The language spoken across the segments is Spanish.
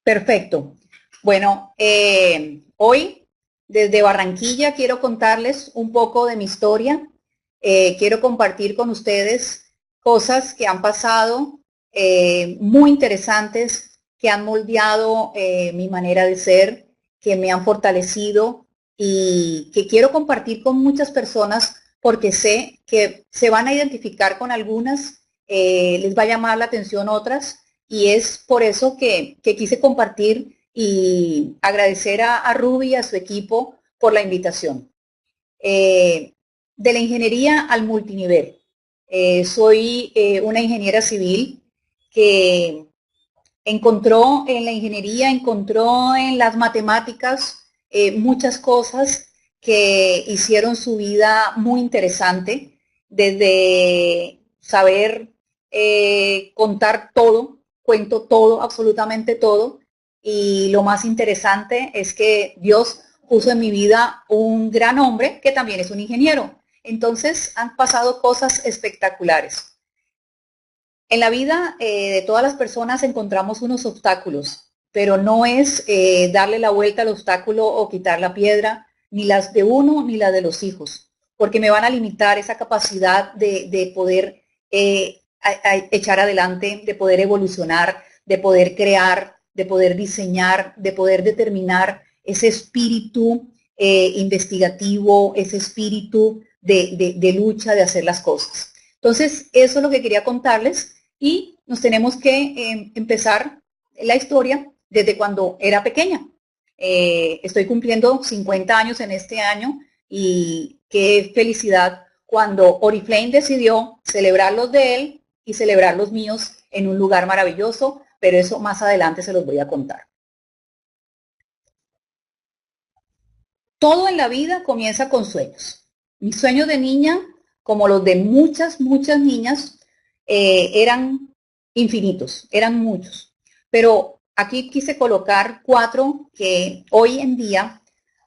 Perfecto. Bueno, hoy desde Barranquilla quiero contarles un poco de mi historia. Quiero compartir con ustedes cosas que han pasado muy interesantes, que han moldeado mi manera de ser, que me han fortalecido y que quiero compartir con muchas personas porque sé que se van a identificar con algunas, les va a llamar la atención otras y es por eso que quise compartir y agradecer a Ruby y a su equipo por la invitación. De la ingeniería al multinivel. Soy una ingeniera civil que encontró en la ingeniería, encontró en las matemáticas muchas cosas que hicieron su vida muy interesante, desde saber contar todo, cuento todo, absolutamente todo, y lo más interesante es que Dios puso en mi vida un gran hombre que también es un ingeniero. Entonces han pasado cosas espectaculares. En la vida de todas las personas encontramos unos obstáculos, pero no es darle la vuelta al obstáculo o quitar la piedra, ni las de uno ni las de los hijos, porque me van a limitar esa capacidad de poder a echar adelante, de poder evolucionar, de poder crear, de poder diseñar, de poder determinar ese espíritu investigativo, ese espíritu de lucha, de hacer las cosas. Entonces, eso es lo que quería contarles y nos tenemos que empezar la historia desde cuando era pequeña. Estoy cumpliendo 50 años en este año y qué felicidad cuando Oriflame decidió celebrar los de él y celebrar los míos en un lugar maravilloso, pero eso más adelante se los voy a contar. Todo en la vida comienza con sueños. Mis sueños de niña, como los de muchas, muchas niñas, eran infinitos, eran muchos. Pero aquí quise colocar 4 que hoy en día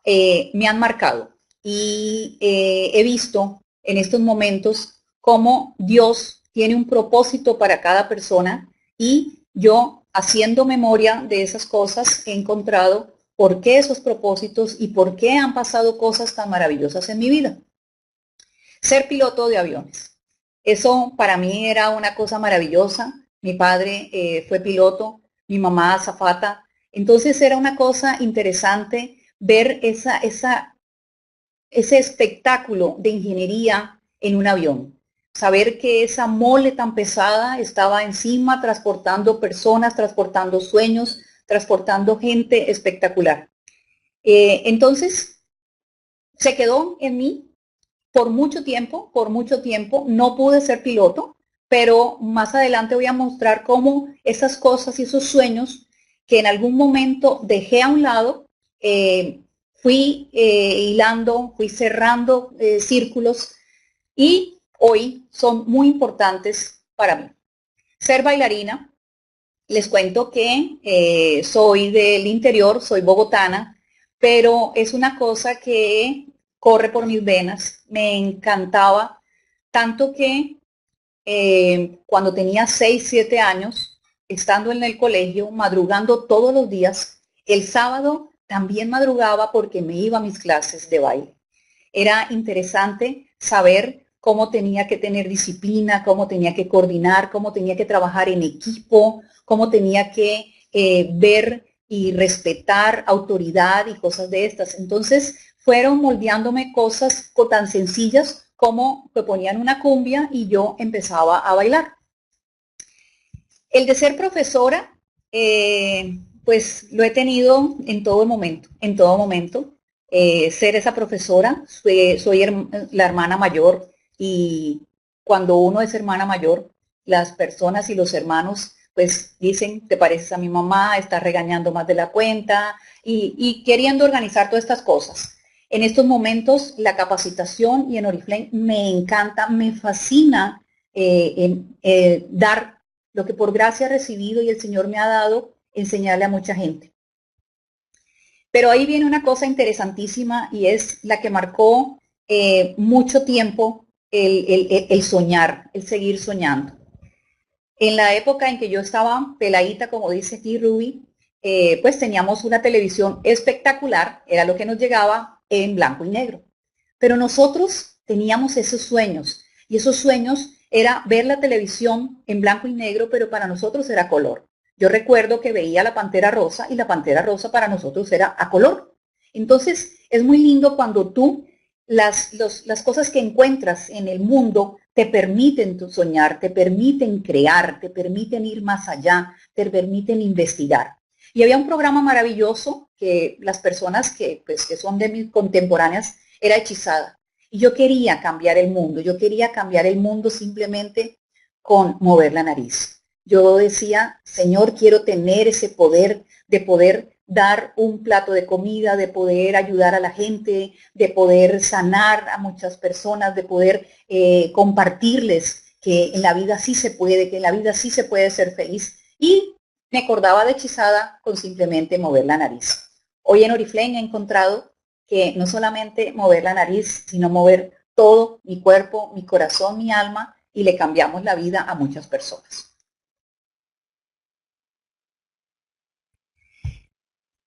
me han marcado. Y he visto en estos momentos cómo Dios tiene un propósito para cada persona y yo, haciendo memoria de esas cosas, he encontrado por qué esos propósitos y por qué han pasado cosas tan maravillosas en mi vida. Ser piloto de aviones. Eso para mí era una cosa maravillosa. Mi padre fue piloto, mi mamá azafata. Entonces era una cosa interesante ver ese espectáculo de ingeniería en un avión. Saber que esa mole tan pesada estaba encima transportando personas, transportando sueños, transportando gente espectacular. Entonces, se quedó en mí por mucho tiempo, no pude ser piloto, pero más adelante voy a mostrar cómo esas cosas y esos sueños que en algún momento dejé a un lado, fui hilando, fui cerrando círculos y hoy son muy importantes para mí. Ser bailarina, les cuento que soy del interior, soy bogotana, pero es una cosa que corre por mis venas, me encantaba, tanto que cuando tenía 6, 7 años, estando en el colegio, madrugando todos los días, el sábado también madrugaba porque me iba a mis clases de baile. Era interesante saber cómo tenía que tener disciplina, cómo tenía que coordinar, cómo tenía que trabajar en equipo, cómo tenía que ver y respetar autoridad y cosas de estas. Entonces fueron moldeándome cosas tan sencillas como que ponían una cumbia y yo empezaba a bailar. El de ser profesora, pues lo he tenido en todo momento, en todo momento. Ser esa profesora, soy la hermana mayor y cuando uno es hermana mayor, las personas y los hermanos pues dicen, te pareces a mi mamá, estás regañando más de la cuenta y queriendo organizar todas estas cosas. En estos momentos la capacitación y en Oriflame me encanta, me fascina dar lo que por gracia he recibido y el Señor me ha dado, enseñarle a mucha gente. Pero ahí viene una cosa interesantísima y es la que marcó mucho tiempo el soñar, el seguir soñando. En la época en que yo estaba peladita, como dice aquí Ruby, pues teníamos una televisión espectacular, era lo que nos llegaba en blanco y negro. Pero nosotros teníamos esos sueños, y esos sueños era ver la televisión en blanco y negro, pero para nosotros era color. Yo recuerdo que veía la Pantera Rosa, y la Pantera Rosa para nosotros era a color. Entonces, es muy lindo cuando tú, las cosas que encuentras en el mundo te permiten soñar, te permiten crear, te permiten ir más allá, te permiten investigar. Y había un programa maravilloso que las personas que son de mis contemporáneas, era Hechizada. Y yo quería cambiar el mundo, yo quería cambiar el mundo simplemente con mover la nariz. Yo decía, Señor, quiero tener ese poder de poder dar un plato de comida, de poder ayudar a la gente, de poder sanar a muchas personas, de poder compartirles que en la vida sí se puede, que en la vida sí se puede ser feliz. Y me acordaba de Hechizada con simplemente mover la nariz. Hoy en Oriflame he encontrado que no solamente mover la nariz, sino mover todo mi cuerpo, mi corazón, mi alma, y le cambiamos la vida a muchas personas.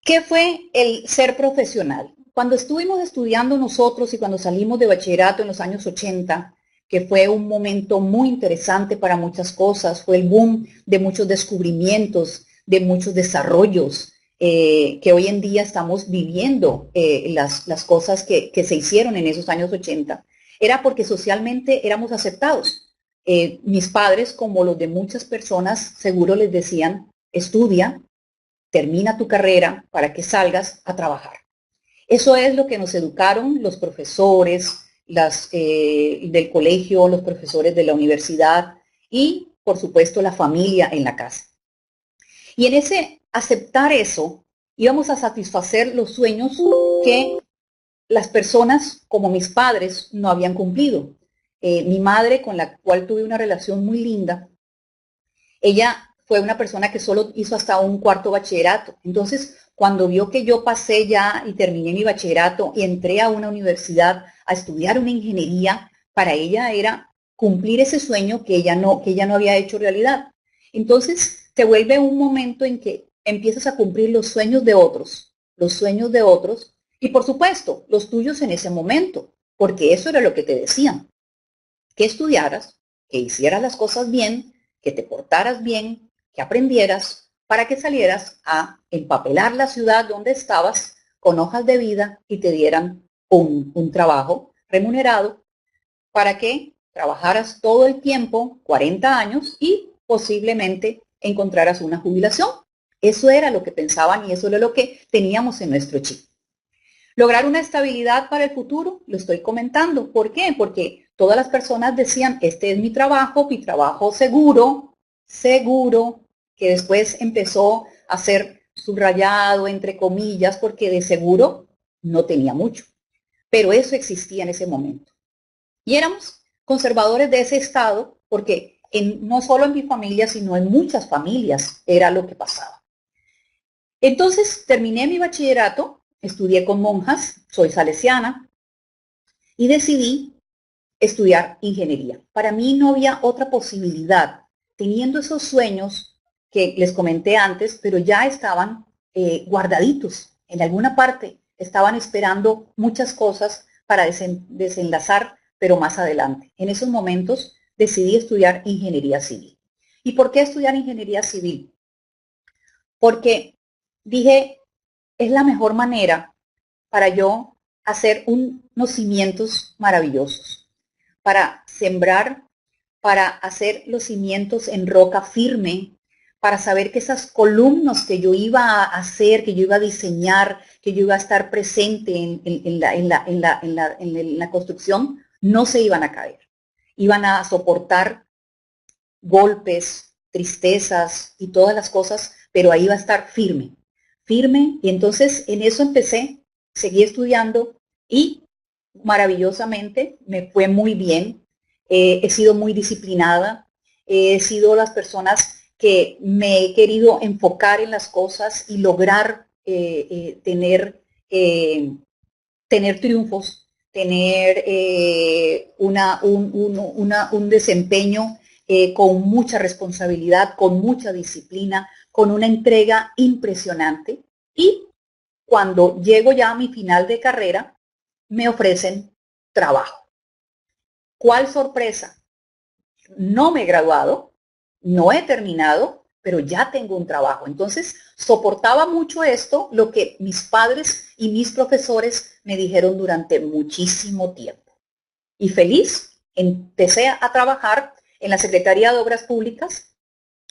¿Qué fue el ser profesional? Cuando estuvimos estudiando nosotros y cuando salimos de bachillerato en los años 80, que fue un momento muy interesante para muchas cosas, fue el boom de muchos descubrimientos, de muchos desarrollos, que hoy en día estamos viviendo las cosas que se hicieron en esos años 80, era porque socialmente éramos aceptados. Mis padres, como los de muchas personas, seguro les decían, estudia, termina tu carrera para que salgas a trabajar. Eso es lo que nos educaron los profesores del colegio, los profesores de la universidad y, por supuesto, la familia en la casa. Y en ese aceptar eso, íbamos a satisfacer los sueños que las personas como mis padres no habían cumplido. Mi madre, con la cual tuve una relación muy linda, ella fue una persona que solo hizo hasta un cuarto bachillerato. Entonces, cuando vio que yo pasé ya y terminé mi bachillerato y entré a una universidad a estudiar una ingeniería, para ella era cumplir ese sueño que ella no había hecho realidad. Entonces, se vuelve un momento en que empiezas a cumplir los sueños de otros, y por supuesto, los tuyos en ese momento, porque eso era lo que te decían, que estudiaras, que hicieras las cosas bien, que te portaras bien, que aprendieras, para que salieras a empapelar la ciudad donde estabas con hojas de vida y te dieran un trabajo remunerado para que trabajaras todo el tiempo, 40 años, y posiblemente encontraras una jubilación. Eso era lo que pensaban y eso era lo que teníamos en nuestro chip. Lograr una estabilidad para el futuro, lo estoy comentando. ¿Por qué? Porque todas las personas decían, este es mi trabajo seguro, que después empezó a ser subrayado, entre comillas, porque de seguro no tenía mucho. Pero eso existía en ese momento. Y éramos conservadores de ese estado, porque no solo en mi familia, sino en muchas familias era lo que pasaba. Entonces terminé mi bachillerato, estudié con monjas, soy salesiana, y decidí estudiar ingeniería. Para mí no había otra posibilidad, teniendo esos sueños que les comenté antes, pero ya estaban guardaditos en alguna parte, estaban esperando muchas cosas para desenlazar, pero más adelante. En esos momentos decidí estudiar ingeniería civil. ¿Y por qué estudiar ingeniería civil? Porque dije, es la mejor manera para yo hacer unos cimientos maravillosos, para sembrar, para hacer los cimientos en roca firme, para saber que esas columnas que yo iba a hacer, que yo iba a diseñar, que yo iba a estar presente en la construcción, no se iban a caer. Iban a soportar golpes, tristezas y todas las cosas, pero ahí va a estar firme, firme. Y entonces en eso empecé, seguí estudiando y maravillosamente me fue muy bien. He sido muy disciplinada, he sido las personas que me he querido enfocar en las cosas y lograr tener triunfos, tener un desempeño con mucha responsabilidad, con mucha disciplina, con una entrega impresionante y cuando llego ya a mi final de carrera, me ofrecen trabajo. ¿Cuál sorpresa? No me he graduado, no he terminado, pero ya tengo un trabajo. Entonces, soportaba mucho esto, lo que mis padres y mis profesores me dijeron durante muchísimo tiempo. Y feliz, empecé a trabajar en la Secretaría de Obras Públicas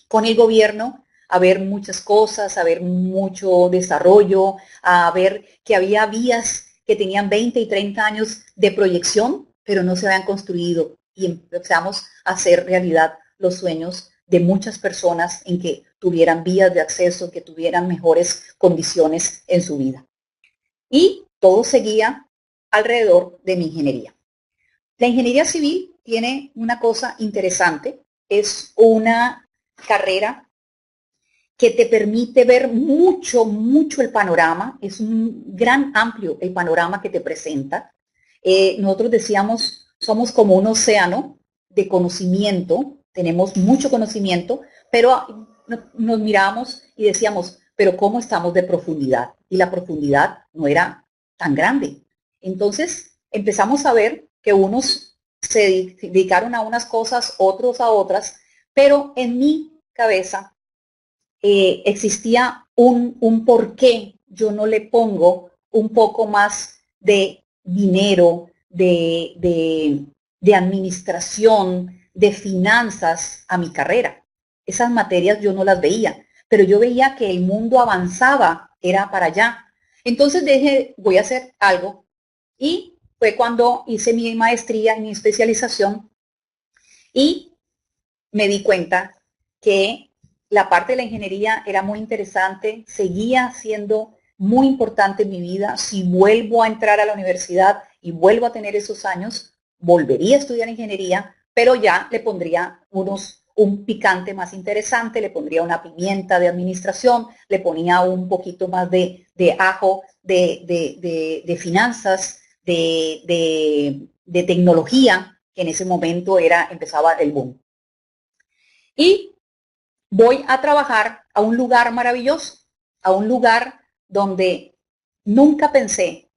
con el gobierno, a ver muchas cosas, a ver mucho desarrollo, a ver que había vías que tenían 20 y 30 años de proyección, pero no se habían construido y empezamos a hacer realidad los sueños de muchas personas en que tuvieran vías de acceso, que tuvieran mejores condiciones en su vida. Y todo seguía alrededor de mi ingeniería. La ingeniería civil tiene una cosa interesante, es una carrera que te permite ver mucho, mucho el panorama, es un gran amplio el panorama que te presenta. Nosotros decíamos, somos como un océano de conocimiento, tenemos mucho conocimiento, pero nos miramos y decíamos, pero ¿cómo estamos de profundidad? Y la profundidad no era tan grande. Entonces empezamos a ver que unos se dedicaron a unas cosas, otros a otras, pero en mi cabeza existía un por qué yo no le pongo un poco más de dinero, de administración, de finanzas a mi carrera. Esas materias yo no las veía, pero yo veía que el mundo avanzaba, era para allá. Entonces dije, voy a hacer algo. Y fue cuando hice mi maestría y mi especialización y me di cuenta que la parte de la ingeniería era muy interesante, seguía siendo muy importante en mi vida. Si vuelvo a entrar a la universidad y vuelvo a tener esos años, volvería a estudiar ingeniería, pero ya le pondría un picante más interesante, le pondría una pimienta de administración, le ponía un poquito más de ajo, de finanzas, de tecnología, que en ese momento empezaba el boom. Y voy a trabajar a un lugar maravilloso, a un lugar donde nunca pensé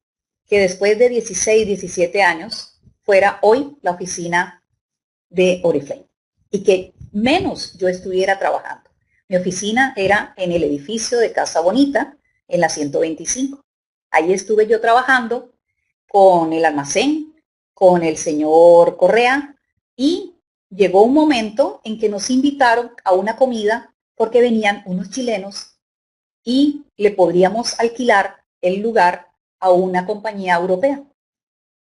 que después de 16, 17 años fuera hoy la oficina de Oriflame y que menos yo estuviera trabajando. Mi oficina era en el edificio de Casa Bonita, en la 125. Ahí estuve yo trabajando con el almacén, con el señor Correa y llegó un momento en que nos invitaron a una comida porque venían unos chilenos y le podríamos alquilar el lugar a una compañía europea.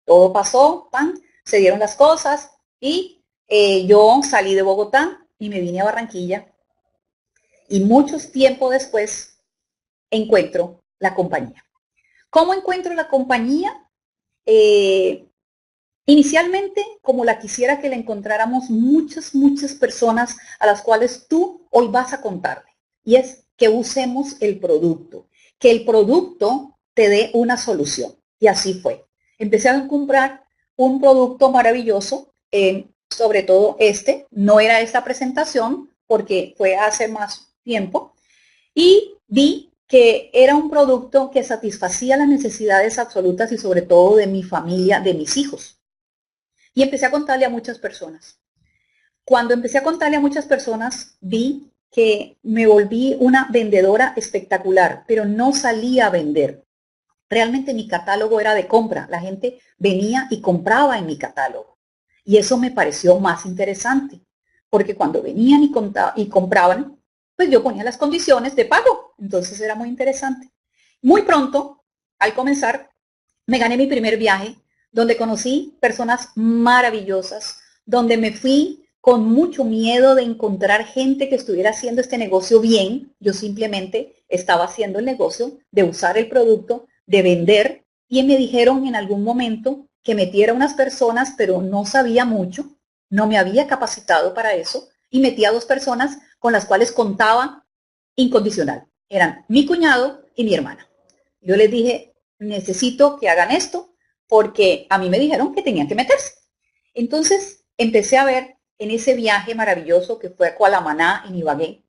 Todo pasó, se dieron las cosas y yo salí de Bogotá y me vine a Barranquilla y mucho tiempo después encuentro la compañía. ¿Cómo encuentro la compañía? Inicialmente, como la quisiera que la encontráramos muchas personas a las cuales tú hoy vas a contarle. Y es que usemos el producto, que el producto te dé una solución. Y así fue. Empecé a comprar un producto maravilloso, sobre todo no era esta presentación porque fue hace más tiempo, y vi que era un producto que satisfacía las necesidades absolutas y sobre todo de mi familia, de mis hijos. Y empecé a contarle a muchas personas. Cuando empecé a contarle a muchas personas, vi que me volví una vendedora espectacular, pero no salía a vender. Realmente mi catálogo era de compra. La gente venía y compraba en mi catálogo. Y eso me pareció más interesante, porque cuando venían y compraban, pues yo ponía las condiciones de pago. Entonces era muy interesante. Muy pronto, al comenzar, me gané mi primer viaje, donde conocí personas maravillosas, donde me fui con mucho miedo de encontrar gente que estuviera haciendo este negocio bien. Yo simplemente estaba haciendo el negocio de usar el producto, de vender, y me dijeron en algún momento que metiera unas personas, pero no sabía mucho, no me había capacitado para eso, y metí a 2 personas con las cuales contaba incondicional. Eran mi cuñado y mi hermana. Yo les dije, necesito que hagan esto porque a mí me dijeron que tenían que meterse. Entonces empecé a ver en ese viaje maravilloso que fue a Cualamaná, en Ibagué,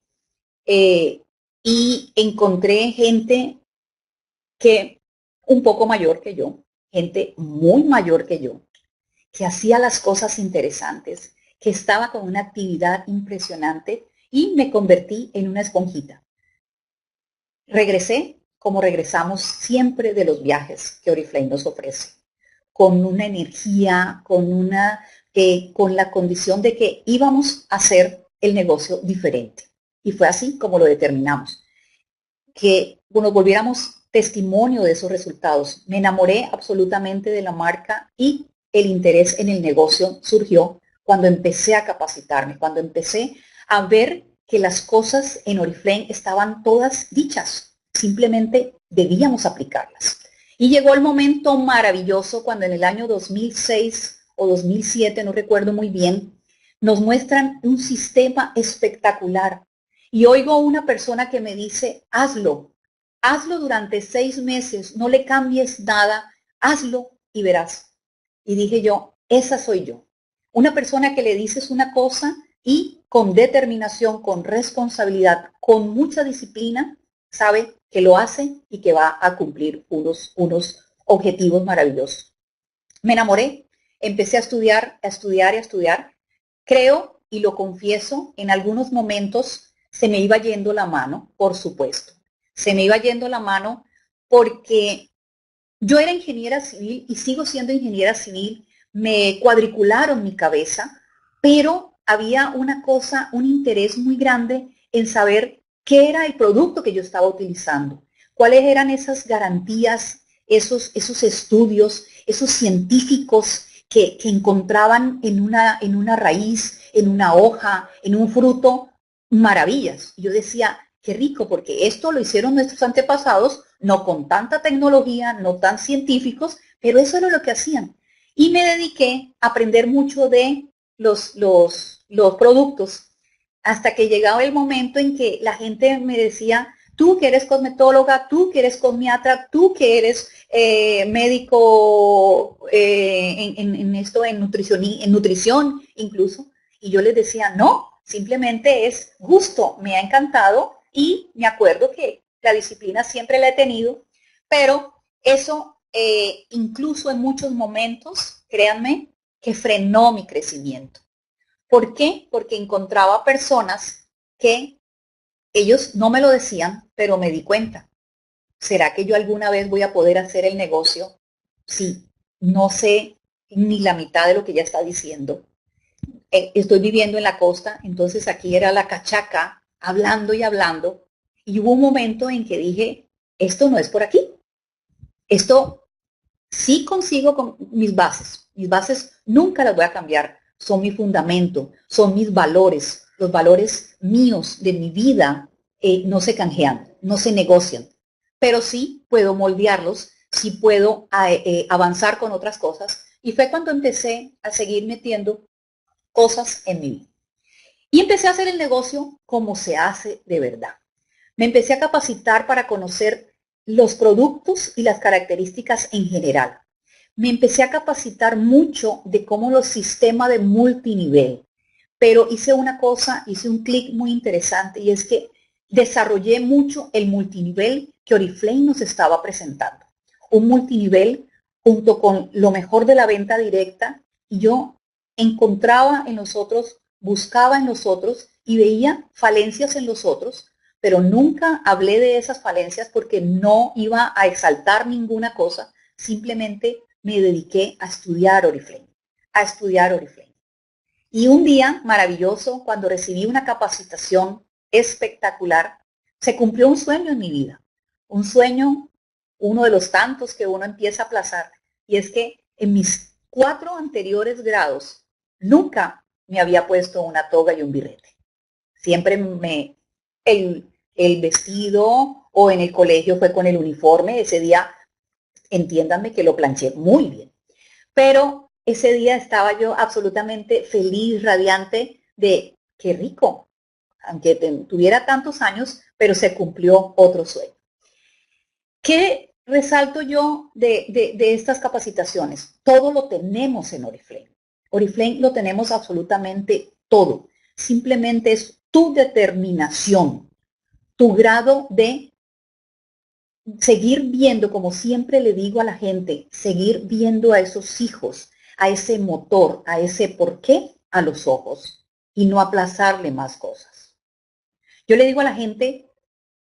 y encontré gente que un poco mayor que yo, gente muy mayor que yo, que hacía las cosas interesantes, que estaba con una actividad impresionante y me convertí en una esponjita. Regresé como regresamos siempre de los viajes que Oriflame nos ofrece, con una energía, con la condición de que íbamos a hacer el negocio diferente. Y fue así como lo determinamos, que nos volviéramos testimonio de esos resultados. Me enamoré absolutamente de la marca y el interés en el negocio surgió cuando empecé a capacitarme, cuando empecé a ver que las cosas en Oriflame estaban todas dichas, simplemente debíamos aplicarlas. Y llegó el momento maravilloso cuando en el año 2006 o 2007, no recuerdo muy bien, nos muestran un sistema espectacular. Y oigo a una persona que me dice, hazlo durante 6 meses, no le cambies nada, hazlo y verás. Y dije yo, esa soy yo. Una persona que le dices una cosa y con determinación, con responsabilidad, con mucha disciplina, sabe que lo hace y que va a cumplir unos objetivos maravillosos. Me enamoré, empecé a estudiar, a estudiar y a estudiar. Creo, y lo confieso, en algunos momentos se me iba yendo la mano, por supuesto. Se me iba yendo la mano porque yo era ingeniera civil y sigo siendo ingeniera civil. Me cuadricularon mi cabeza, pero había una cosa, un interés muy grande en saber qué era el producto que yo estaba utilizando, cuáles eran esas garantías, esos estudios, esos científicos que encontraban en una raíz, en una hoja, en un fruto, maravillas. Yo decía, qué rico, porque esto lo hicieron nuestros antepasados, no con tanta tecnología, no tan científicos, pero eso era lo que hacían. Y me dediqué a aprender mucho de los productos, hasta que llegaba el momento en que la gente me decía, tú que eres cosmetóloga, tú que eres cosmiatra, tú que eres médico en esto, en nutrición incluso, y yo les decía, no, simplemente es gusto, me ha encantado y me acuerdo que la disciplina siempre la he tenido, pero eso incluso en muchos momentos, créanme, que frenó mi crecimiento. ¿Por qué? Porque encontraba personas que ellos no me lo decían, pero me di cuenta. ¿Será que yo alguna vez voy a poder hacer el negocio si no sé ni la mitad de lo que ella está diciendo? Estoy viviendo en la costa, entonces aquí era la cachaca, hablando y hablando, y hubo un momento en que dije, esto no es por aquí, esto sí consigo con mis bases nunca las voy a cambiar, son mi fundamento, son mis valores, los valores míos de mi vida no se canjean, no se negocian, pero sí puedo moldearlos, sí puedo avanzar con otras cosas, y fue cuando empecé a seguir metiendo cosas en mi vida. Y empecé a hacer el negocio como se hace de verdad. Me empecé a capacitar para conocer los productos y las características en general. Me empecé a capacitar mucho de cómo los sistemas de multinivel. Pero hice una cosa, hice un clic muy interesante y es que desarrollé mucho el multinivel que Oriflame nos estaba presentando. Un multinivel junto con lo mejor de la venta directa, y yo encontraba en los otros, buscaba en los otros y veía falencias en los otros, pero nunca hablé de esas falencias porque no iba a exaltar ninguna cosa, simplemente me dediqué a estudiar Oriflame, a estudiar Oriflame. Y un día maravilloso, cuando recibí una capacitación espectacular, se cumplió un sueño en mi vida. Un sueño, uno de los tantos que uno empieza a aplazar. Y es que en mis 4 anteriores grados, nunca me había puesto una toga y un birrete. Siempre el vestido o en el colegio fue con el uniforme. Ese día, entiéndanme que lo planché muy bien. Pero ese día estaba yo absolutamente feliz, radiante de qué rico, aunque tuviera tantos años, pero se cumplió otro sueño. ¿Qué resalto yo de estas capacitaciones? Todo lo tenemos en Oriflame. Oriflame lo tenemos absolutamente todo. Simplemente es tu determinación, tu grado de seguir viendo, como siempre le digo a la gente, seguir viendo a esos hijos, a ese motor, a ese por qué a los ojos y no aplazarle más cosas. Yo le digo a la gente,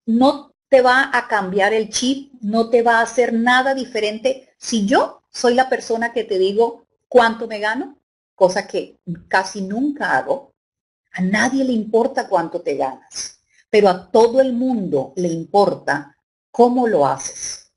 no te va a cambiar el chip, no te va a hacer nada diferente si yo soy la persona que te digo cuánto me gano, cosa que casi nunca hago. A nadie le importa cuánto te ganas, pero a todo el mundo le importa cómo lo haces,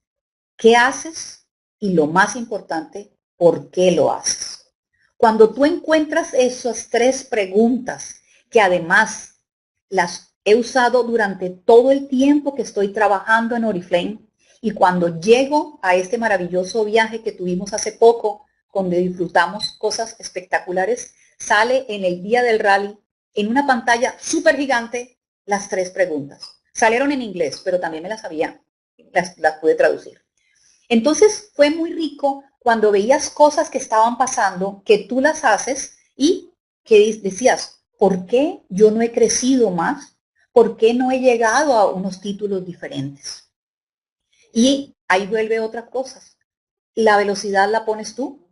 qué haces y lo más importante, por qué lo haces. Cuando tú encuentras esas tres preguntas, que además las he usado durante todo el tiempo que estoy trabajando en Oriflame, y cuando llego a este maravilloso viaje que tuvimos hace poco, donde disfrutamos cosas espectaculares, sale en el día del rally, en una pantalla súper gigante, las tres preguntas. Salieron en inglés, pero también me las sabía, las pude traducir. Entonces fue muy rico cuando veías cosas que estaban pasando, que tú las haces y que decías, ¿por qué yo no he crecido más? ¿Por qué no he llegado a unos títulos diferentes? Y ahí vuelve otras cosas. La velocidad la pones tú.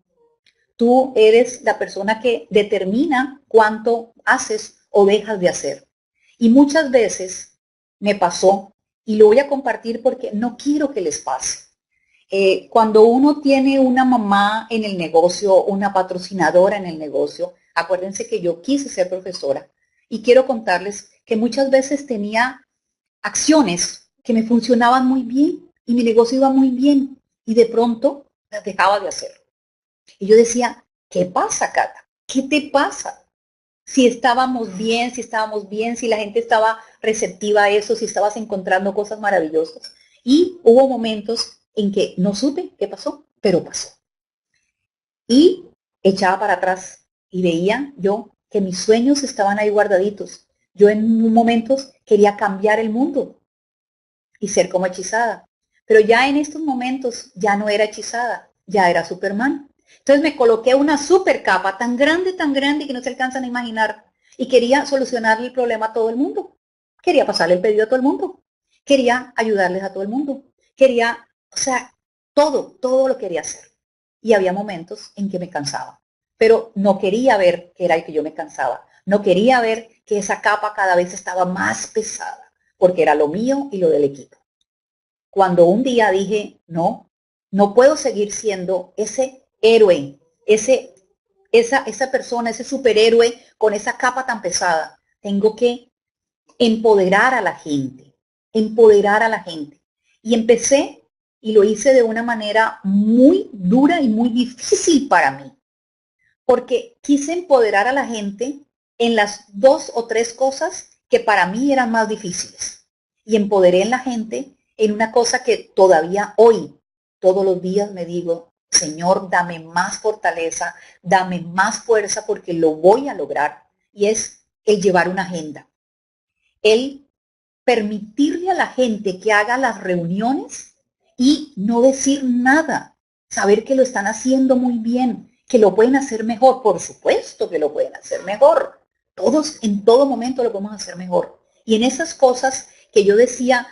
Tú eres la persona que determina cuánto haces o dejas de hacer. Y muchas veces me pasó, y lo voy a compartir porque no quiero que les pase. Cuando uno tiene una mamá en el negocio, una patrocinadora en el negocio, acuérdense que yo quise ser profesora y quiero contarles que muchas veces tenía acciones que me funcionaban muy bien y mi negocio iba muy bien y de pronto las dejaba de hacer. Y yo decía, ¿qué pasa, Cata? ¿Qué te pasa? Si estábamos bien, si la gente estaba receptiva a eso, si estabas encontrando cosas maravillosas. Y hubo momentos en que no supe qué pasó, pero pasó. Y echaba para atrás y veía yo que mis sueños estaban ahí guardaditos. Yo en momentos quería cambiar el mundo y ser como hechizada. Pero ya en estos momentos ya no era hechizada, ya era Superman. Entonces me coloqué una super capa tan grande que no se alcanzan a imaginar. Y quería solucionarle el problema a todo el mundo. Quería pasarle el pedido a todo el mundo. Quería ayudarles a todo el mundo. Quería, o sea, todo lo quería hacer. Y había momentos en que me cansaba. Pero no quería ver que era el que yo me cansaba. No quería ver que esa capa cada vez estaba más pesada. Porque era lo mío y lo del equipo. Cuando un día dije, no puedo seguir siendo ese héroe, esa persona, ese superhéroe con esa capa tan pesada. Tengo que empoderar a la gente, empoderar a la gente. Y empecé y lo hice de una manera muy dura y muy difícil para mí, porque quise empoderar a la gente en las dos o tres cosas que para mí eran más difíciles. Y empoderé en la gente en una cosa que todavía hoy, todos los días me digo, Señor, dame más fortaleza, dame más fuerza porque lo voy a lograr. Y es el llevar una agenda. El permitirle a la gente que haga las reuniones y no decir nada. Saber que lo están haciendo muy bien, que lo pueden hacer mejor. Por supuesto que lo pueden hacer mejor. Todos en todo momento lo podemos hacer mejor. Y en esas cosas que yo decía,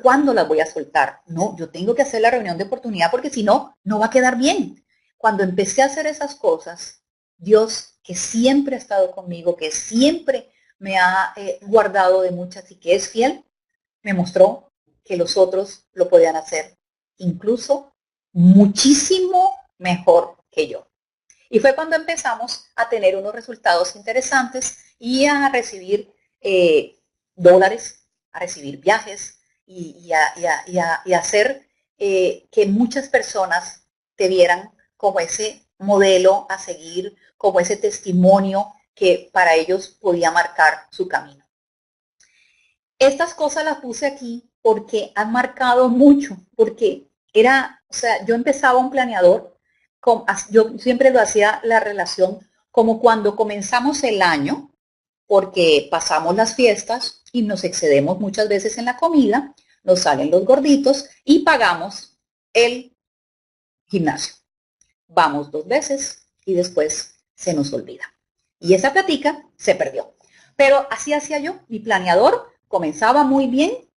¿cuándo las voy a soltar? No, yo tengo que hacer la reunión de oportunidad porque si no, no va a quedar bien. Cuando empecé a hacer esas cosas, Dios, que siempre ha estado conmigo, que siempre me ha guardado de muchas y que es fiel, me mostró que los otros lo podían hacer incluso muchísimo mejor que yo. Y fue cuando empezamos a tener unos resultados interesantes y a recibir dólares, a recibir viajes y a hacer que muchas personas te vieran como ese modelo a seguir, como ese testimonio que para ellos podía marcar su camino. Estas cosas las puse aquí porque han marcado mucho, porque yo empezaba un planeador, yo siempre lo hacía la relación como cuando comenzamos el año, porque pasamos las fiestas y nos excedemos muchas veces en la comida, nos salen los gorditos y pagamos el gimnasio. Vamos 2 veces y después se nos olvida. Y esa platica se perdió. Pero así hacía yo, mi planeador comenzaba muy bien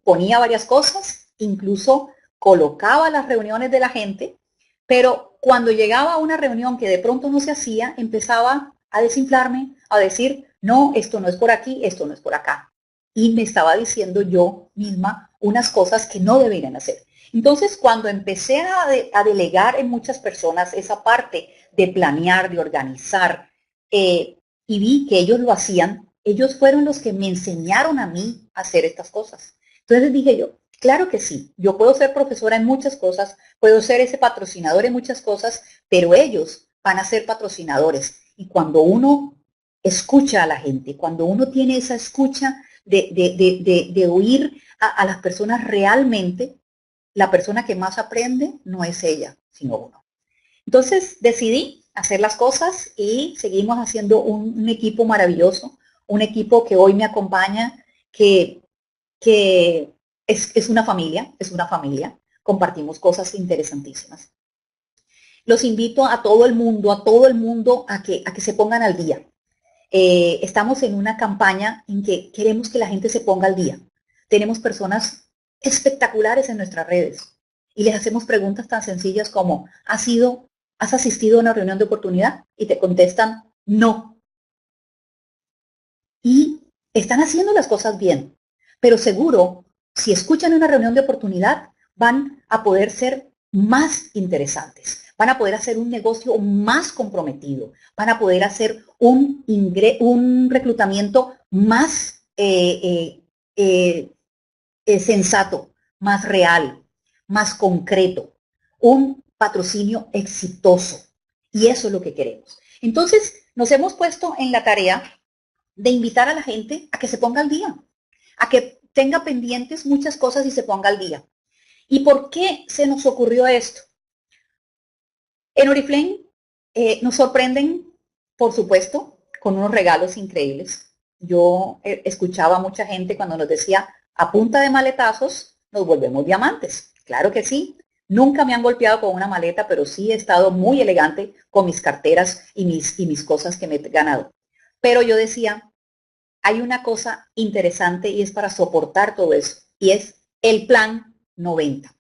ponía varias cosas, incluso colocaba las reuniones de la gente, pero cuando llegaba a una reunión que de pronto no se hacía, empezaba a desinflarme, a decir, no, esto no es por aquí, esto no es por acá. Y me estaba diciendo yo misma unas cosas que no deberían hacer. Entonces, cuando empecé a delegar en muchas personas esa parte de planear, de organizar, y vi que ellos lo hacían, ellos fueron los que me enseñaron a mí a hacer estas cosas. Entonces dije yo, claro que sí, yo puedo ser profesora en muchas cosas, puedo ser ese patrocinador en muchas cosas, pero ellos van a ser patrocinadores. Y cuando uno escucha a la gente, cuando uno tiene esa escucha de oír a las personas realmente, la persona que más aprende no es ella, sino uno. Entonces decidí hacer las cosas y seguimos haciendo un equipo maravilloso, un equipo que hoy me acompaña, que es una familia, compartimos cosas interesantísimas. Los invito a todo el mundo, a que se pongan al día. Estamos en una campaña en que queremos que la gente se ponga al día. Tenemos personas espectaculares en nuestras redes y les hacemos preguntas tan sencillas como, ¿has asistido a una reunión de oportunidad? Y te contestan, no. Y están haciendo las cosas bien, pero seguro, si escuchan una reunión de oportunidad, van a poder ser más interesantes, van a poder hacer un negocio más comprometido, van a poder hacer un reclutamiento más sensato, más real, más concreto, un patrocinio exitoso. Y eso es lo que queremos. Entonces, nos hemos puesto en la tarea de invitar a la gente a que se ponga al día, a que tenga pendientes muchas cosas y se ponga al día. ¿Y por qué se nos ocurrió esto? En Oriflame nos sorprenden, por supuesto, con unos regalos increíbles. Yo escuchaba a mucha gente cuando nos decía, a punta de maletazos nos volvemos diamantes. Claro que sí. Nunca me han golpeado con una maleta, pero sí he estado muy elegante con mis carteras y mis cosas que me he ganado. Pero yo decía, hay una cosa interesante y es para soportar todo eso, y es el plan 90.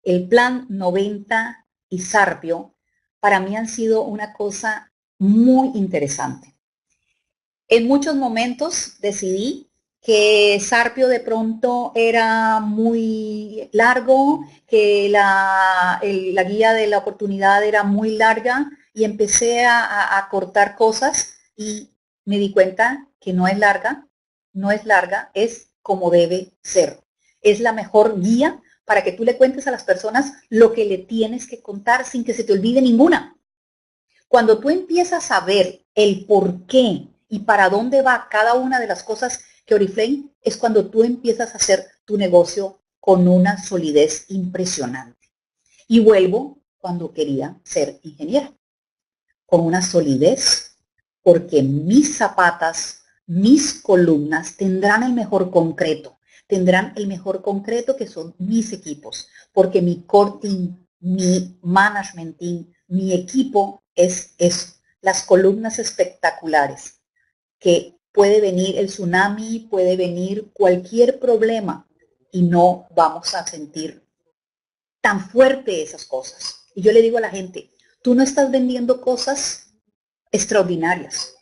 El plan 90 y Sarpio para mí han sido una cosa muy interesante. En muchos momentos decidí que Sarpio de pronto era muy largo, que la guía de la oportunidad era muy larga y empecé a cortar cosas y me di cuenta que no es larga, es como debe ser. Es la mejor guía para que tú le cuentes a las personas lo que le tienes que contar sin que se te olvide ninguna. Cuando tú empiezas a ver el por qué y para dónde va cada una de las cosas que Oriflame, es cuando tú empiezas a hacer tu negocio con una solidez impresionante. Y vuelvo cuando quería ser ingeniera, con una solidez, porque mis zapatas, mis columnas tendrán el mejor concreto, que son mis equipos, porque mi core team, mi management team, mi equipo es eso, las columnas espectaculares, que puede venir el tsunami, puede venir cualquier problema y no vamos a sentir tan fuerte esas cosas. Y yo le digo a la gente, tú no estás vendiendo cosas extraordinarias.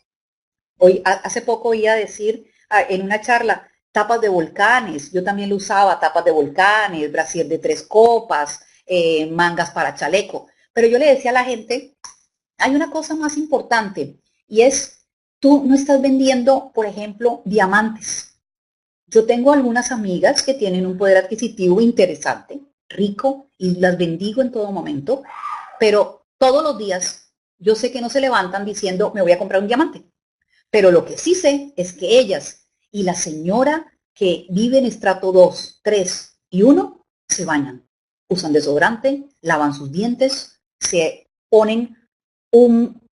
Hoy, hace poco oía decir en una charla, tapas de volcanes, yo también lo usaba, tapas de volcanes, brasier de 3 copas, mangas para chaleco, pero yo le decía a la gente, hay una cosa más importante y es, tú no estás vendiendo, por ejemplo, diamantes. Yo tengo algunas amigas que tienen un poder adquisitivo interesante, rico, y las bendigo en todo momento, pero todos los días yo sé que no se levantan diciendo, me voy a comprar un diamante. Pero lo que sí sé es que ellas y la señora que vive en estrato 2, 3 y 1 se bañan, usan desodorante, lavan sus dientes, se ponen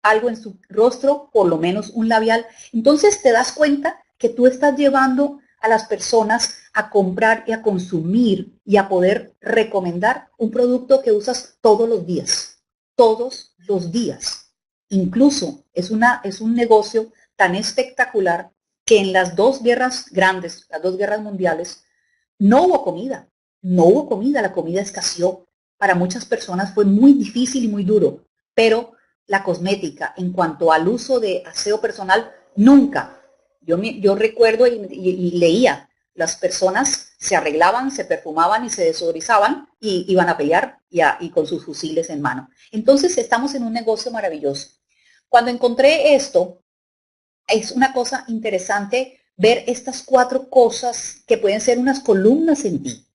algo en su rostro, por lo menos un labial. Entonces te das cuenta que tú estás llevando a las personas a comprar y a consumir y a poder recomendar un producto que usas todos los días. Todos los días. Incluso es un negocio tan espectacular que en las dos guerras grandes, las dos guerras mundiales, no hubo comida, no hubo comida, la comida escaseó. Para muchas personas fue muy difícil y muy duro, pero la cosmética, en cuanto al uso de aseo personal, nunca. Yo recuerdo y leía, las personas se arreglaban, se perfumaban y se desodorizaban y iban a pelear y con sus fusiles en mano. Entonces estamos en un negocio maravilloso. Cuando encontré esto, es una cosa interesante ver estas 4 cosas que pueden ser unas columnas en ti.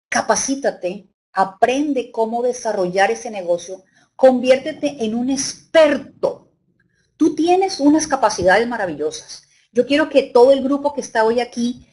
Capacítate, aprende cómo desarrollar ese negocio, conviértete en un experto. Tú tienes unas capacidades maravillosas. Yo quiero que todo el grupo que está hoy aquí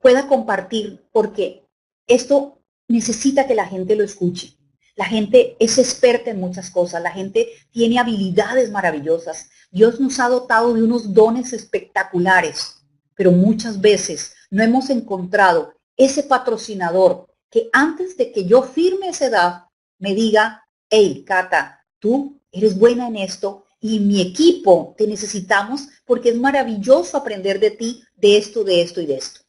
pueda compartir, porque esto necesita que la gente lo escuche. La gente es experta en muchas cosas, la gente tiene habilidades maravillosas. Dios nos ha dotado de unos dones espectaculares, pero muchas veces no hemos encontrado ese patrocinador que antes de que yo firme esa edad me diga, hey, Cata, tú eres buena en esto y mi equipo te necesitamos porque es maravilloso aprender de ti, de esto, de esto y de esto.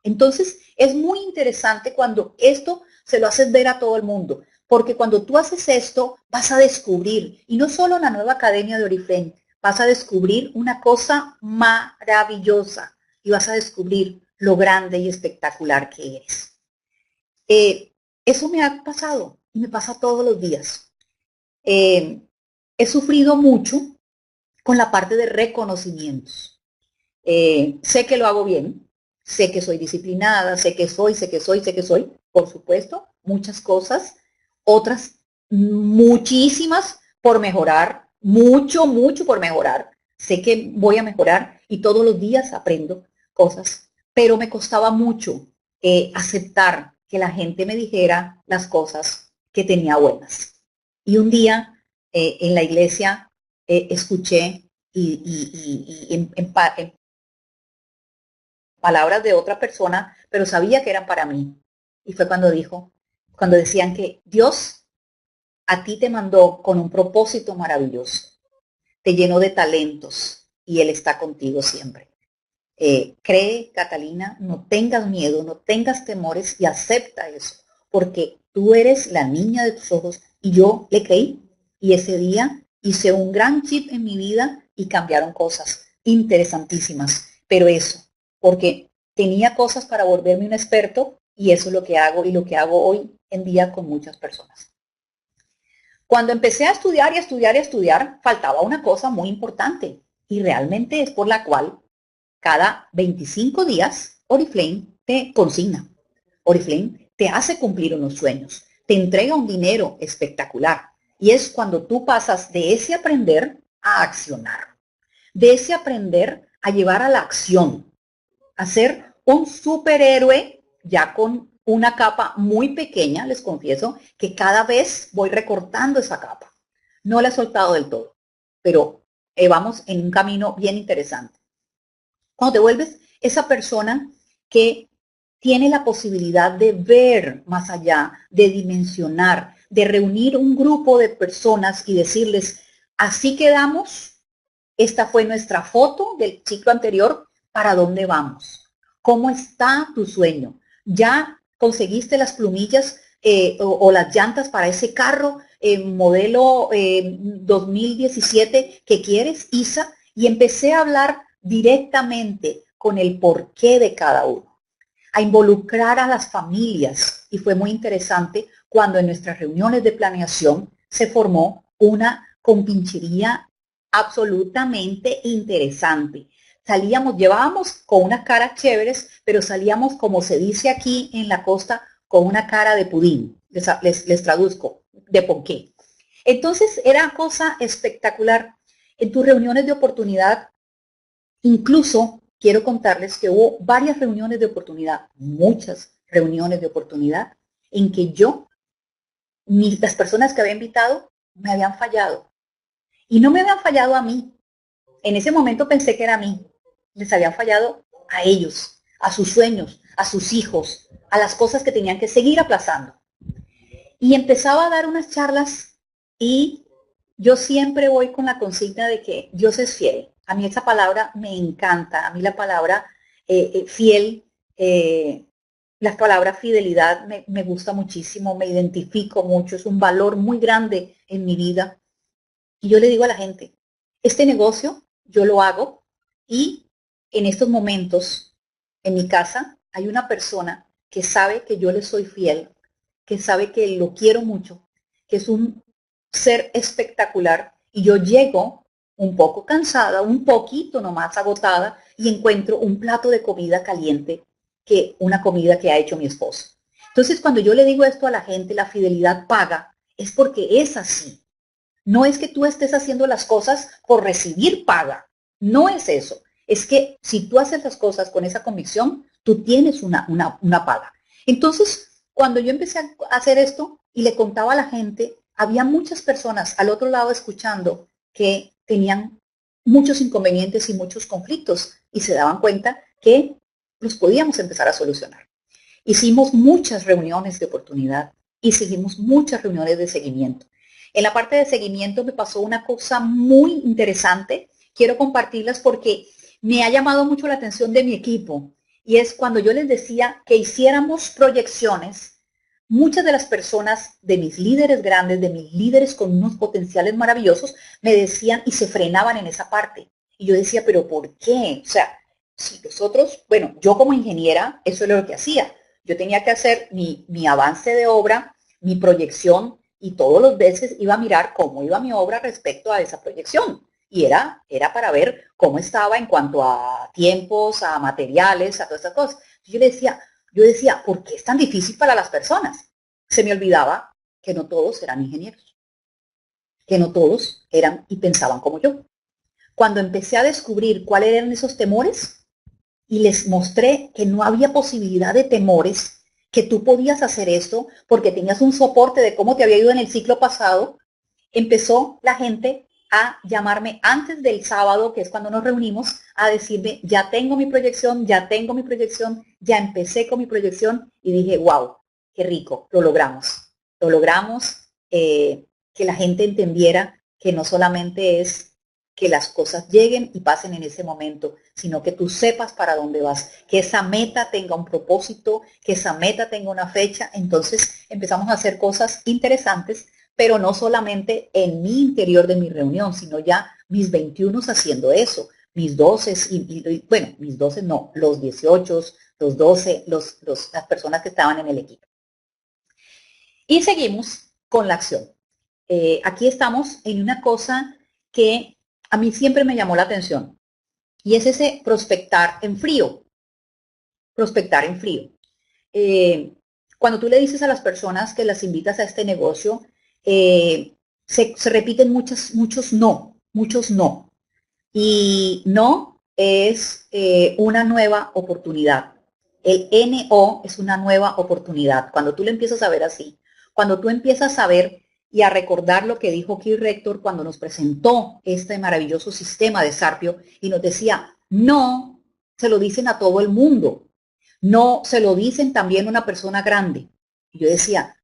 Entonces, es muy interesante cuando esto se lo haces ver a todo el mundo, porque cuando tú haces esto, vas a descubrir, y no solo en la nueva academia de Oriflame, vas a descubrir una cosa maravillosa y vas a descubrir lo grande y espectacular que eres. Eso me ha pasado y me pasa todos los días. He sufrido mucho con la parte de reconocimientos. Sé que lo hago bien, sé que soy disciplinada, sé que soy, por supuesto, muchas cosas, otras muchísimas por mejorar, mucho por mejorar. Sé que voy a mejorar y todos los días aprendo cosas, pero me costaba mucho aceptar que la gente me dijera las cosas que tenía buenas. Y un día en la iglesia escuché y en palabras de otra persona, pero sabía que eran para mí. Y fue cuando decían que Dios a ti te mandó con un propósito maravilloso, te llenó de talentos y Él está contigo siempre. Cree, Catalina, no tengas miedo, no tengas temores y acepta eso, porque tú eres la niña de tus ojos y yo le creí. Y ese día hice un gran chip en mi vida y cambiaron cosas interesantísimas, pero eso, porque tenía cosas para volverme un experto y eso es lo que hago y lo que hago hoy en día con muchas personas. Cuando empecé a estudiar y a estudiar y a estudiar, faltaba una cosa muy importante y realmente es por la cual cada 25 días Oriflame te consigna. Oriflame te hace cumplir unos sueños, te entrega un dinero espectacular y es cuando tú pasas de ese aprender a accionar, de ese aprender a llevar a la acción, a ser un superhéroe ya con una capa muy pequeña, les confieso que cada vez voy recortando esa capa. No la he soltado del todo, pero vamos en un camino bien interesante. Cuando te vuelves esa persona que tiene la posibilidad de ver más allá, de dimensionar, de reunir un grupo de personas y decirles, así quedamos, esta fue nuestra foto del ciclo anterior, ¿para dónde vamos? ¿Cómo está tu sueño? ¿Ya conseguiste las plumillas o las llantas para ese carro modelo 2017 que quieres, Isa? Y empecé a hablar directamente con el porqué de cada uno, a involucrar a las familias. Y fue muy interesante cuando en nuestras reuniones de planeación se formó una compinchería absolutamente interesante. Salíamos, llevábamos con unas caras chéveres, pero salíamos, como se dice aquí en la costa, con una cara de pudín. Les traduzco, de ponqué. Entonces era cosa espectacular. En tus reuniones de oportunidad, incluso quiero contarles que hubo varias reuniones de oportunidad, muchas reuniones de oportunidad, en que las personas que había invitado me habían fallado. Y no me habían fallado a mí. En ese momento pensé que era a mí. Les habían fallado a ellos, a sus sueños, a sus hijos, a las cosas que tenían que seguir aplazando. Y empezaba a dar unas charlas y yo siempre voy con la consigna de que Dios es fiel. A mí esa palabra me encanta. A mí la palabra fiel la palabra fidelidad me gusta muchísimo, me identifico mucho, es un valor muy grande en mi vida. Y yo le digo a la gente, este negocio yo lo hago y en estos momentos en mi casa hay una persona que sabe que yo le soy fiel, que sabe que lo quiero mucho, que es un ser espectacular y yo llego un poco cansada, un poquito nomás agotada y encuentro un plato de comida caliente, que una comida que ha hecho mi esposo. Entonces, cuando yo le digo esto a la gente, la fidelidad paga, es porque es así. No es que tú estés haciendo las cosas por recibir paga. No es eso. Es que si tú haces las cosas con esa convicción, tú tienes una paga. Entonces, cuando yo empecé a hacer esto y le contaba a la gente, había muchas personas al otro lado escuchando que tenían muchos inconvenientes y muchos conflictos y se daban cuenta que los podíamos empezar a solucionar. Hicimos muchas reuniones de oportunidad y seguimos muchas reuniones de seguimiento. En la parte de seguimiento me pasó una cosa muy interesante. Quiero compartirlas porque me ha llamado mucho la atención de mi equipo. Y es cuando yo les decía que hiciéramos proyecciones, muchas de las personas de mis líderes grandes, de mis líderes con unos potenciales maravillosos, me decían y se frenaban en esa parte. Y yo decía, ¿pero por qué? O sea, si nosotros, bueno, yo como ingeniera, eso es lo que hacía. Yo tenía que hacer mi avance de obra, mi proyección, y todos los veces iba a mirar cómo iba mi obra respecto a esa proyección. Y era para ver cómo estaba en cuanto a tiempos, a materiales, a todas esas cosas. Yo decía, ¿por qué es tan difícil para las personas? Se me olvidaba que no todos eran ingenieros, que no todos eran y pensaban como yo. Cuando empecé a descubrir cuáles eran esos temores y les mostré que no había posibilidad de temores, que tú podías hacer esto porque tenías un soporte de cómo te había ido en el ciclo pasado, empezó la gente a llamarme antes del sábado, que es cuando nos reunimos, a decirme, ya tengo mi proyección, ya tengo mi proyección, ya empecé con mi proyección y dije, wow, qué rico, lo logramos. Lo logramos, que la gente entendiera que no solamente es que las cosas lleguen y pasen en ese momento, sino que tú sepas para dónde vas, que esa meta tenga un propósito, que esa meta tenga una fecha. Entonces empezamos a hacer cosas interesantes, pero no solamente en mi interior de mi reunión, sino ya mis 21 haciendo eso, mis 12 bueno, mis 12 no, los 18, los 12, las personas que estaban en el equipo. Y seguimos con la acción. Aquí estamos en una cosa que a mí siempre me llamó la atención y es ese prospectar en frío. Prospectar en frío. Cuando tú le dices a las personas que las invitas a este negocio, se repiten muchos no, muchos no. Y no es una nueva oportunidad. El NO es una nueva oportunidad. Cuando tú le empiezas a ver así, cuando tú empiezas a ver y a recordar lo que dijo Keith Rector cuando nos presentó este maravilloso sistema de Sarpio y nos decía, no se lo dicen a todo el mundo, no se lo dicen también a una persona grande. Y yo decía,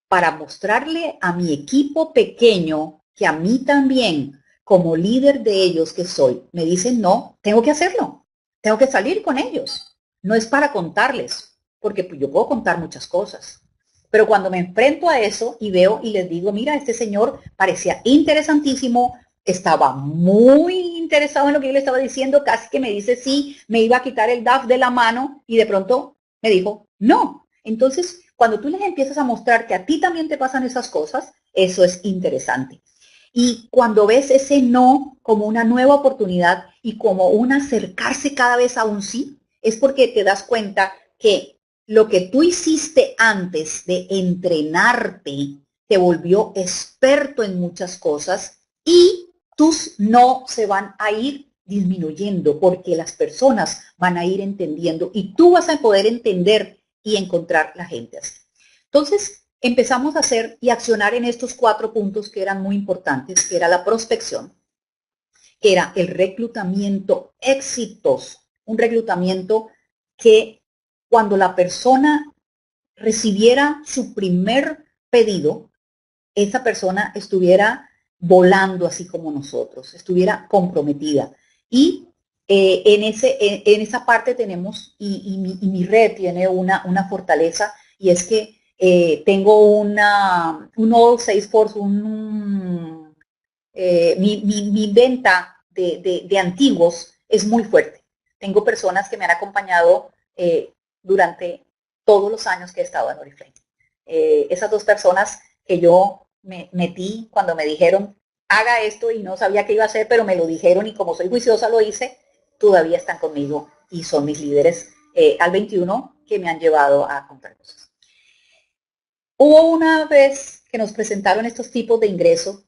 para mostrarle a mi equipo pequeño que a mí también, como líder de ellos que soy, me dicen no, tengo que hacerlo, tengo que salir con ellos. No es para contarles, porque pues, yo puedo contar muchas cosas. Pero cuando me enfrento a eso y veo y les digo, mira, este señor parecía interesantísimo, estaba muy interesado en lo que yo le estaba diciendo, casi que me dice sí, me iba a quitar el DAF de la mano y de pronto me dijo no. Entonces, cuando tú les empiezas a mostrar que a ti también te pasan esas cosas, eso es interesante. Y cuando ves ese no como una nueva oportunidad y como un acercarse cada vez a un sí, es porque te das cuenta que lo que tú hiciste antes de entrenarte te volvió experto en muchas cosas y tus no se van a ir disminuyendo porque las personas van a ir entendiendo y tú vas a poder entender y encontrar la gente así. Entonces, empezamos a hacer y accionar en estos 4 puntos que eran muy importantes, que era la prospección, que era el reclutamiento exitoso, un reclutamiento que cuando la persona recibiera su primer pedido, esa persona estuviera volando así como nosotros, estuviera comprometida. Y en esa parte tenemos, y mi red tiene una fortaleza, y es que tengo un All Salesforce, mi venta de antiguos es muy fuerte. Tengo personas que me han acompañado durante todos los años que he estado en Oriflame. Esas dos personas que yo me metí cuando me dijeron, haga esto, y no sabía qué iba a hacer, pero me lo dijeron, y como soy juiciosa lo hice, todavía están conmigo y son mis líderes al 21 que me han llevado a comprar cosas. Hubo una vez que nos presentaron estos tipos de ingresos,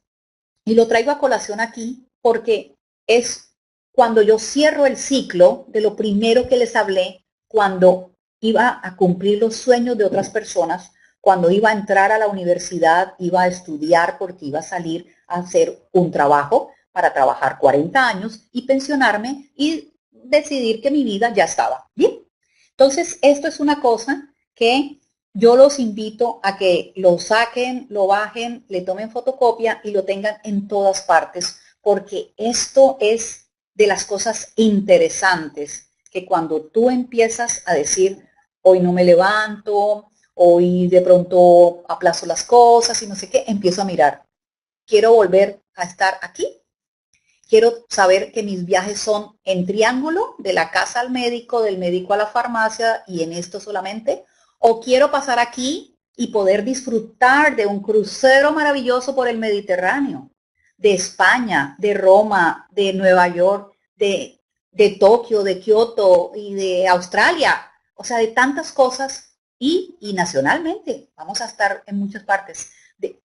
y lo traigo a colación aquí porque es cuando yo cierro el ciclo de lo primero que les hablé, cuando iba a cumplir los sueños de otras personas, cuando iba a entrar a la universidad, iba a estudiar porque iba a salir a hacer un trabajo para trabajar 40 años y pensionarme y decidir que mi vida ya estaba bien. Entonces, esto es una cosa que yo los invito a que lo saquen, lo bajen, le tomen fotocopia y lo tengan en todas partes, porque esto es de las cosas interesantes, que cuando tú empiezas a decir, hoy no me levanto, hoy de pronto aplazo las cosas y no sé qué, empiezo a mirar, quiero volver a estar aquí, quiero saber que mis viajes son en triángulo, de la casa al médico, del médico a la farmacia y en esto solamente, o quiero pasar aquí y poder disfrutar de un crucero maravilloso por el Mediterráneo, de España, de Roma, de Nueva York, de Tokio, de Kioto y de Australia, o sea, de tantas cosas y nacionalmente. Vamos a estar en muchas partes. De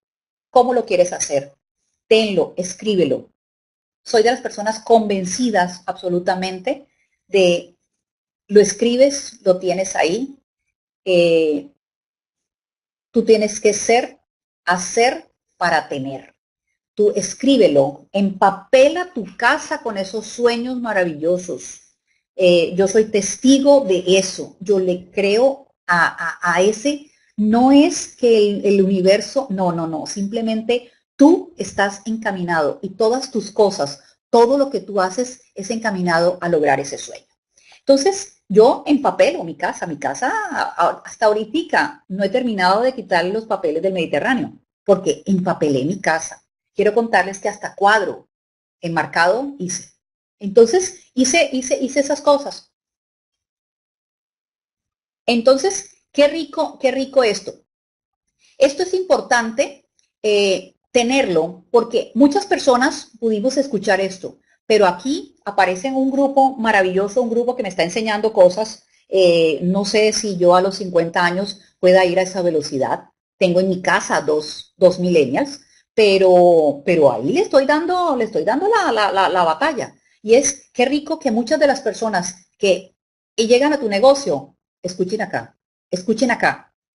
¿Cómo lo quieres hacer? Tenlo, escríbelo. Soy de las personas convencidas absolutamente de lo escribes, lo tienes ahí. Tú tienes que ser, hacer para tener. Tú escríbelo, empapela tu casa con esos sueños maravillosos. Yo soy testigo de eso. Yo le creo a ese. No es que el universo, no. Simplemente tú estás encaminado y todas tus cosas, todo lo que tú haces es encaminado a lograr ese sueño. Entonces, yo empapelo mi casa hasta ahorita no he terminado de quitar los papeles del Mediterráneo, porque empapelé mi casa. Quiero contarles que hasta cuadro enmarcado hice. Entonces, hice esas cosas. Entonces, qué rico esto. Esto es importante tenerlo, porque muchas personas pudimos escuchar esto, pero aquí aparece un grupo maravilloso, un grupo que me está enseñando cosas. No sé si yo a los 50 años pueda ir a esa velocidad. Tengo en mi casa dos millennials, pero ahí le estoy dando la batalla. Y es qué rico que muchas de las personas que llegan a tu negocio, escuchen acá,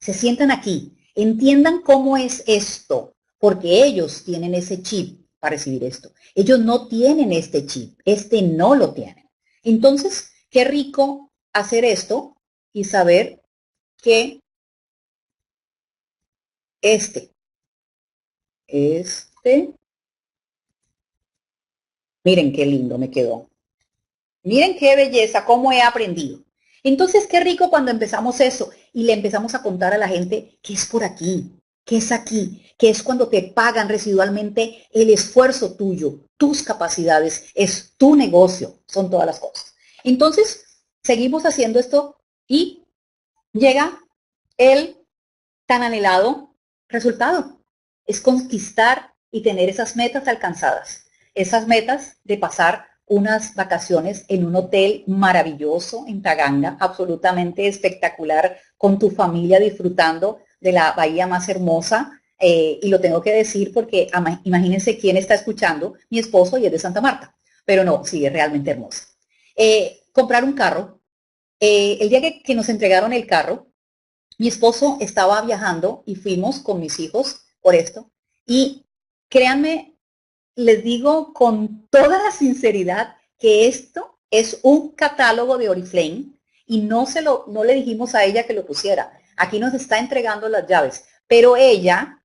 se sientan aquí, entiendan cómo es esto, porque ellos tienen ese chip para recibir esto. Ellos no tienen este chip, este no lo tienen. Entonces, qué rico hacer esto y saber que este, miren qué lindo me quedó. Miren qué belleza, cómo he aprendido. Entonces, qué rico cuando empezamos eso y le empezamos a contar a la gente que es por aquí, que es aquí, que es cuando te pagan residualmente el esfuerzo tuyo, tus capacidades, es tu negocio, son todas las cosas. Entonces, seguimos haciendo esto y llega el tan anhelado resultado. Es conquistar y tener esas metas alcanzadas. Esas metas de pasar unas vacaciones en un hotel maravilloso en Taganga, absolutamente espectacular, con tu familia disfrutando de la bahía más hermosa. Y lo tengo que decir porque imagínense quién está escuchando, mi esposo, y es de Santa Marta, pero no, sí, es realmente hermosa. Comprar un carro. El día que nos entregaron el carro, mi esposo estaba viajando y fuimos con mis hijos por esto. Y créanme, les digo con toda la sinceridad que esto es un catálogo de Oriflame y no le dijimos a ella que lo pusiera. Aquí nos está entregando las llaves, pero ella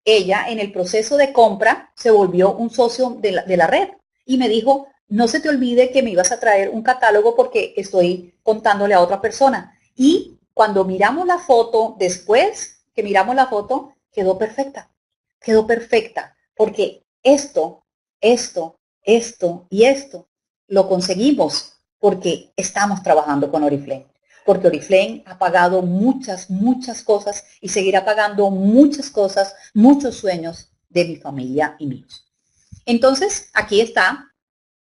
en el proceso de compra se volvió un socio de la red y me dijo, no se te olvide que me ibas a traer un catálogo porque estoy contándole a otra persona. Y cuando miramos la foto, después que miramos la foto, quedó perfecta, porque esto y esto lo conseguimos porque estamos trabajando con Oriflame, porque Oriflame ha pagado muchas cosas y seguirá pagando muchas cosas, muchos sueños de mi familia y míos. Entonces, aquí está.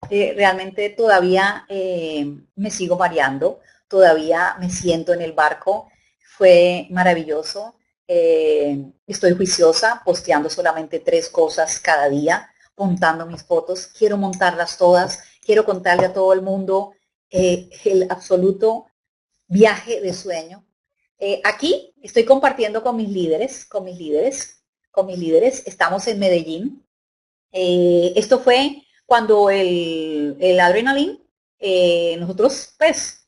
Realmente todavía me sigo mareando, todavía me siento en el barco, fue maravilloso. Estoy juiciosa, posteando solamente 3 cosas cada día, montando mis fotos, quiero montarlas todas, quiero contarle a todo el mundo el absoluto viaje de sueño. Aquí estoy compartiendo con mis líderes, estamos en Medellín. Esto fue cuando el Adrenaline, nosotros pues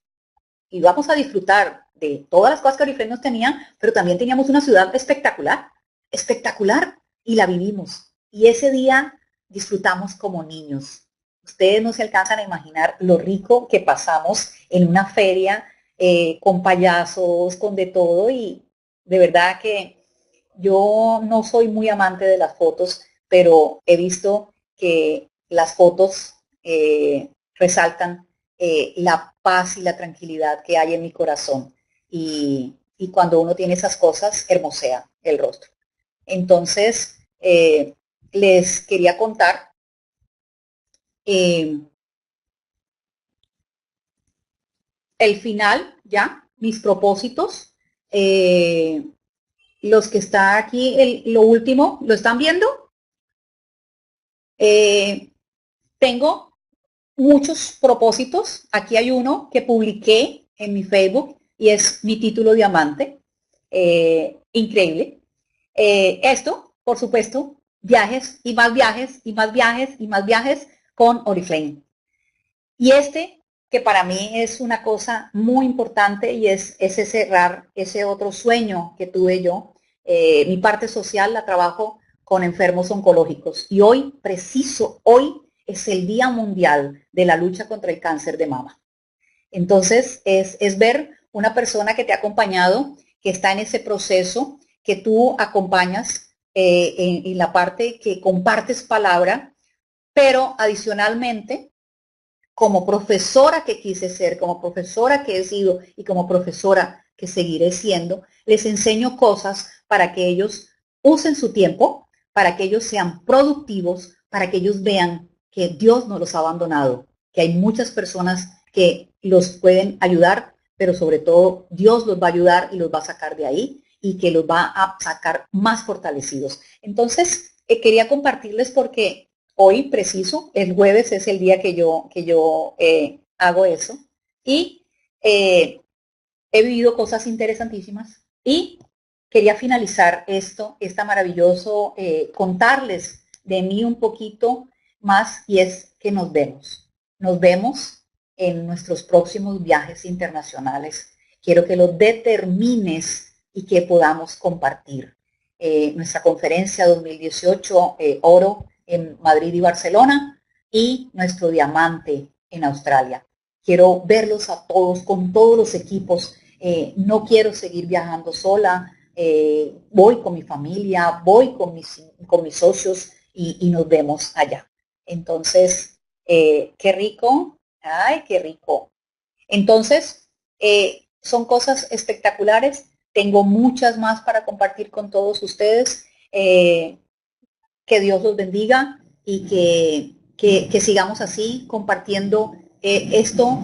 íbamos a disfrutar de todas las cosas que Oriflame nos tenía, pero también teníamos una ciudad espectacular, y la vivimos. Y ese día disfrutamos como niños. Ustedes no se alcanzan a imaginar lo rico que pasamos en una feria con payasos, con de todo, y de verdad que yo no soy muy amante de las fotos, pero he visto que las fotos resaltan la paz y la tranquilidad que hay en mi corazón. Y cuando uno tiene esas cosas, hermosea el rostro. Entonces, les quería contar eh, el final, ya, mis propósitos. Los que está aquí, lo último, ¿lo están viendo? Tengo muchos propósitos. Aquí hay uno que publiqué en mi Facebook y es mi título diamante. Increíble. Esto, por supuesto, viajes y más viajes y más viajes y más viajes con Oriflame. Y este, que para mí es una cosa muy importante y es ese cerrar ese otro sueño que tuve yo. Mi parte social la trabajo con enfermos oncológicos. Y hoy, preciso hoy, es el Día Mundial de la Lucha contra el Cáncer de Mama. Entonces, es ver una persona que te ha acompañado, que está en ese proceso, que tú acompañas en la parte que compartes palabra, pero adicionalmente, como profesora que quise ser, como profesora que he sido y como profesora que seguiré siendo, les enseño cosas para que ellos usen su tiempo, para que ellos sean productivos, para que ellos vean que Dios no los ha abandonado, que hay muchas personas que los pueden ayudar, pero sobre todo Dios los va a ayudar y los va a sacar de ahí y que los va a sacar más fortalecidos. Entonces, quería compartirles porque hoy preciso, el jueves es el día que yo hago eso. Y he vivido cosas interesantísimas. Y quería finalizar esta maravilloso, contarles de mí un poquito más, y es que nos vemos. Nos vemos en nuestros próximos viajes internacionales. Quiero que lo determines y que podamos compartir. Nuestra conferencia 2018, Oro, en Madrid y Barcelona, y nuestro diamante en Australia. Quiero verlos a todos, con todos los equipos. No quiero seguir viajando sola. Voy con mi familia, voy con mis socios y nos vemos allá. Entonces, qué rico. Ay, qué rico. Entonces, son cosas espectaculares. Tengo muchas más para compartir con todos ustedes. Que Dios los bendiga y que sigamos así compartiendo esto,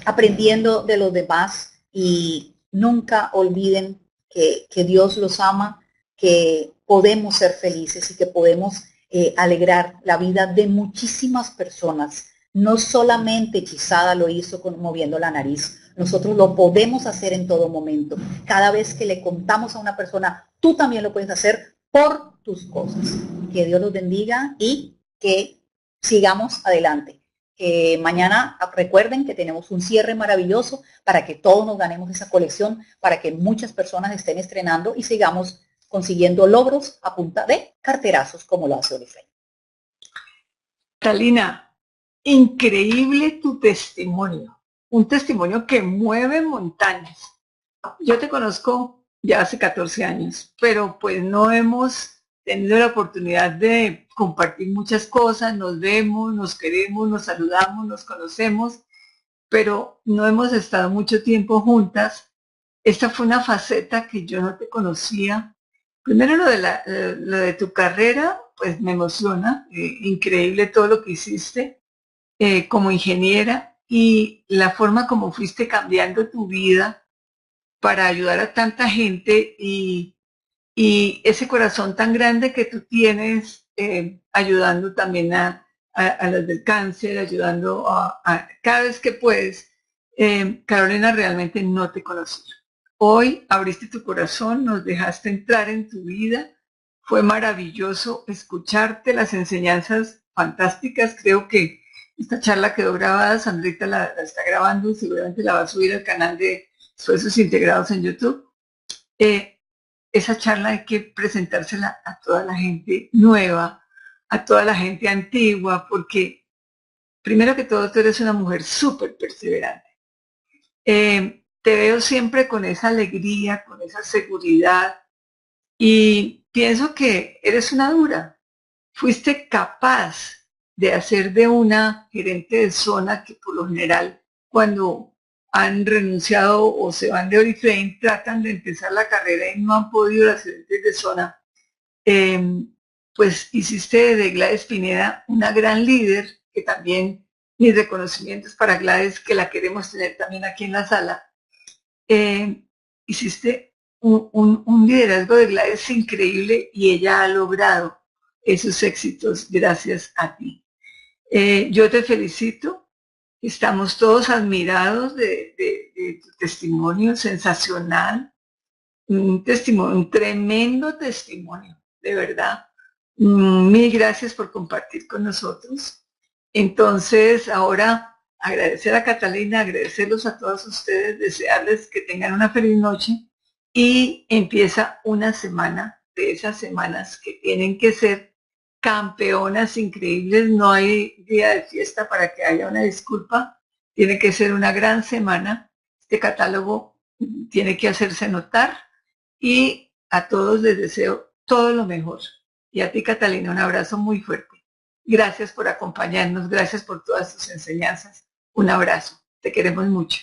aprendiendo de los demás, y nunca olviden que Dios los ama, que podemos ser felices y que podemos alegrar la vida de muchísimas personas. No solamente Hechizada lo hizo moviendo la nariz, nosotros lo podemos hacer en todo momento. Cada vez que le contamos a una persona, tú también lo puedes hacer por tus cosas. Que Dios los bendiga y que sigamos adelante. Mañana recuerden que tenemos un cierre maravilloso para que todos nos ganemos esa colección, para que muchas personas estén estrenando y sigamos consiguiendo logros a punta de carterazos como lo hace Oriflame. Catalina, increíble tu testimonio, un testimonio que mueve montañas. Yo te conozco ya hace 14 años, pero pues no hemos tenido la oportunidad de compartir muchas cosas, nos vemos, nos queremos, nos saludamos, nos conocemos, pero no hemos estado mucho tiempo juntas. Esta fue una faceta que yo no te conocía. Primero lo de tu carrera, pues me emociona, increíble todo lo que hiciste como ingeniera y la forma como fuiste cambiando tu vida para ayudar a tanta gente y ese corazón tan grande que tú tienes ayudando también a las del cáncer, ayudando cada vez que puedes. Carolina, realmente no te conocía. Hoy abriste tu corazón, nos dejaste entrar en tu vida. Fue maravilloso escucharte, las enseñanzas fantásticas. Creo que esta charla quedó grabada, Sandrita la está grabando y seguramente la va a subir al canal de Esfuerzos Integrados en YouTube. Esa charla hay que presentársela a toda la gente nueva, a toda la gente antigua, porque primero que todo tú eres una mujer súper perseverante. Te veo siempre con esa alegría, con esa seguridad y pienso que eres una dura. Fuiste capaz de hacer de una gerente de zona que por lo general cuando han renunciado o se van de Oriflame tratan de empezar la carrera y no han podido las gerentes de zona. eh, pues hiciste de Gladys Pineda una gran líder, que también mis reconocimientos para Gladys, que la queremos tener también aquí en la sala. Hiciste un liderazgo de Gladys increíble y ella ha logrado esos éxitos gracias a ti. Yo te felicito, estamos todos admirados de tu testimonio sensacional, un testimonio, un tremendo testimonio, de verdad. Mil gracias por compartir con nosotros. Entonces, ahora agradecer a Catalina, agradecerlos a todos ustedes, desearles que tengan una feliz noche y empieza una semana de esas semanas que tienen que ser campeonas increíbles. No hay día de fiesta para que haya una disculpa. Tiene que ser una gran semana. Este catálogo tiene que hacerse notar y a todos les deseo todo lo mejor. Y a ti, Catalina, un abrazo muy fuerte. Gracias por acompañarnos, gracias por todas tus enseñanzas. Un abrazo, te queremos mucho.